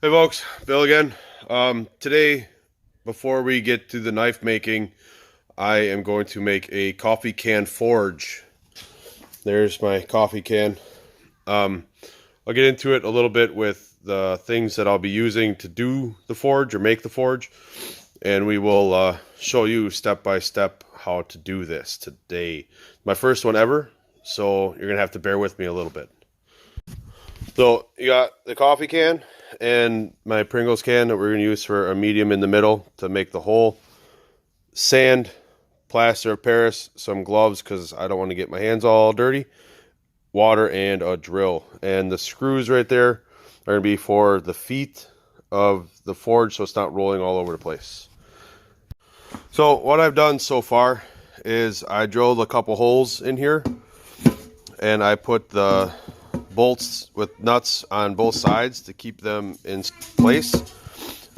Hey folks, Bill again. Today, before we get to the knife making, I am going to make a coffee can forge. There's my coffee can. I'll get into it a little bit with the things that I'll be using to do the forge or make the forge, and we will show you step by step how to do this today. My first one ever, so you're gonna have to bear with me a little bit. So you got the coffee can and my Pringles can that we're going to use for a medium in the middle to make the hole. Sand, plaster of Paris, some gloves because I don't want to get my hands all dirty. Water and a drill. And the screws right there are going to be for the feet of the forge so it's not rolling all over the place. So what I've done so far is I drilled a couple holes in here and I put the bolts with nuts on both sides to keep them in place.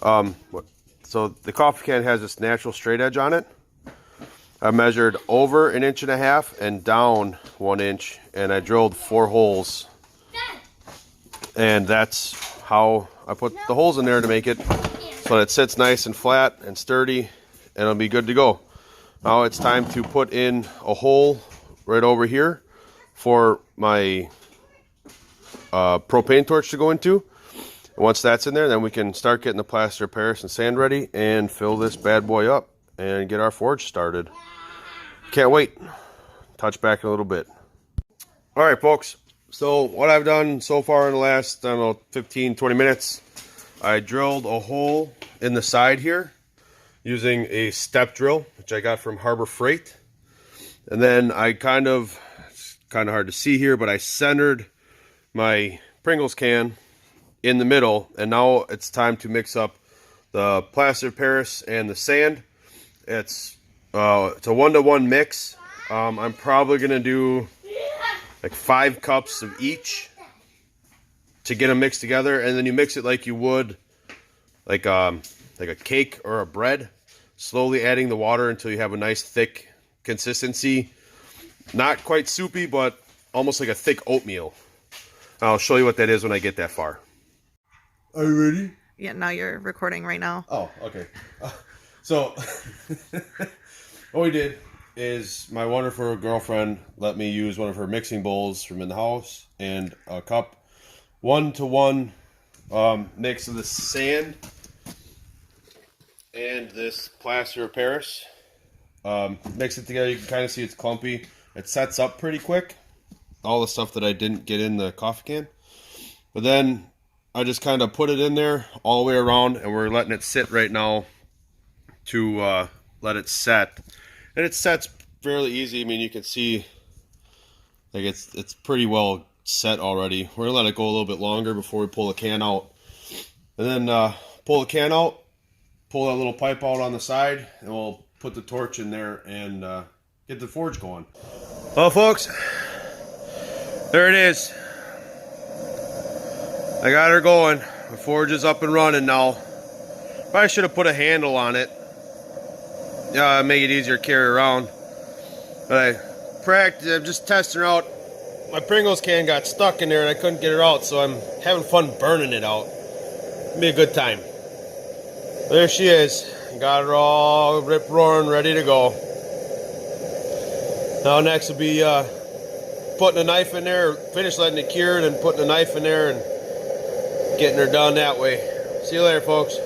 So the coffee can has this natural straight edge on it. I measured over 1.5 inches and down 1 inch, and I drilled 4 holes. And that's how I put the holes in there to make it so that it sits nice and flat and sturdy, and it'll be good to go. Now it's time to put in a hole right over here for my propane torch to go into. And once that's in there, then we can start getting the plaster of Paris and sand ready and fill this bad boy up and get our forge started. Can't wait. Touch back in a little bit. All right, folks. So what I've done so far in the last, I don't know, 15-20 minutes, I drilled a hole in the side here using a step drill, which I got from Harbor Freight. And then it's kind of hard to see here, but I centered my Pringles can in the middle, and now it's time to mix up the plaster of Paris and the sand. It's a 1-to-1 mix. I'm probably gonna do like 5 cups of each to get them mixed together, and then you mix it like you would like a cake or a bread, slowly adding the water until you have a nice thick consistency. Not quite soupy, but almost like a thick oatmeal. I'll show you what that is when I get that far. Are you ready? Yeah, now you're recording right now. Oh, okay. So, what we did is my wonderful girlfriend let me use one of her mixing bowls from in the house and a cup. 1-to-1 mix of the sand and this plaster of Paris. Mix it together. You can kind of see it's clumpy. It sets up pretty quick. All the stuff that I didn't get in the coffee can. But then I just kind of put it in there all the way around, and we're letting it sit right now to let it set. And it sets fairly easy. I mean, you can see like it's pretty well set already. We're gonna let it go a little bit longer before we pull the can out. And then pull the can out, pull that little pipe out on the side, and we'll put the torch in there and get the forge going. Well, folks, there it is. I got her going. The forge is up and running now. Probably should have put a handle on it. Yeah, make it easier to carry around. But I'm just testing her out. My Pringles can got stuck in there and I couldn't get her out, so I'm having fun burning it out. It'll be a good time. There she is. Got her all rip roaring, ready to go. Now next will be putting a knife in there, finish letting it cure, and then putting a knife in there and getting her done that way. See you later, folks.